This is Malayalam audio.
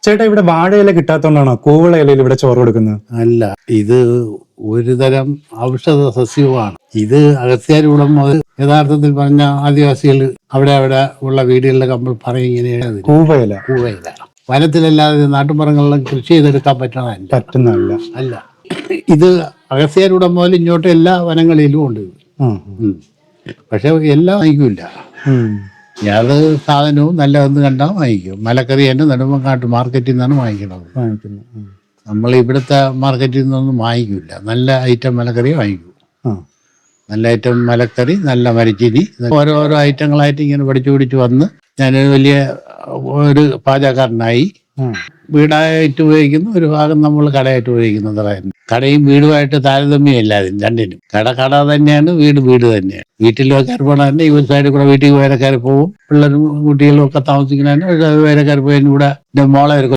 ചേട്ടാ ഇവിടെ വാഴയില കിട്ടാത്തോണ്ടാണോ കൂവള ഇലയിൽ ഇവിടെ ചോറ് കൊടുക്കുന്നത്? അല്ല, ഇത് ഒരു തരം ഔഷധ സസ്യവുമാണ്. ഇത് അഗസ്ത്യാരൂഢം മുതൽ യഥാർത്ഥത്തിൽ പറഞ്ഞ ആദിവാസികൾ അവിടെ ഉള്ള വീടുകളിലൊക്കെ നമ്മൾ പറയും ഇങ്ങനെയാണ് കൂവയില. കൂവയില. വനത്തിലല്ലാതെ നാട്ടുമ്പുറങ്ങളിലും കൃഷി ചെയ്തെടുക്കാൻ പറ്റണമല്ല. പറ്റുന്നതല്ല. അല്ല, ഇത് അഗസ്ത്യാരൂഢം മുതൽ ഇങ്ങോട്ട് എല്ലാ വനങ്ങളിലും ഉണ്ട്. പക്ഷെ എല്ലാം വാങ്ങിക്കൂല. ഏത് സാധനവും നല്ലതെന്ന് കണ്ടാൽ വാങ്ങിക്കും. മലക്കറി തന്നെ നെടുമങ്ങാട്ട് മാർക്കറ്റിൽ നിന്നാണ് വാങ്ങിക്കുന്നത്. നമ്മൾ ഇവിടുത്തെ മാർക്കറ്റിൽ നിന്നൊന്നും വാങ്ങിക്കില്ല. നല്ല ഐറ്റം മലക്കറി വാങ്ങിക്കും. നല്ല ഐറ്റം മലക്കറി, നല്ല മരച്ചിനി, ഓരോരോ ഐറ്റങ്ങളായിട്ട് ഇങ്ങനെ പഠിച്ചു വന്ന് ഞാനൊരു വലിയ ഒരു പാചകക്കാരനായി. വീടായിട്ട് ഉപയോഗിക്കുന്ന ഒരു ഭാഗം നമ്മൾ കടയായിട്ട് ഉപയോഗിക്കുന്നതായിരുന്നു. കടയും വീടുമായിട്ട് താരതമ്യമില്ല അതിന് രണ്ടിനും. കട തന്നെയാണ്, വീട് തന്നെയാണ്. വീട്ടിൽ വേലക്കാർ പോകണ തന്നെ ഈ ഒരു സൈഡിൽ കൂടെ വീട്ടിൽ വേലക്കാർ പോകും. പിള്ളേരും കുട്ടികളും ഒക്കെ താമസിക്കണ വേലക്കാർ പോയി ഇവിടെ മോളെ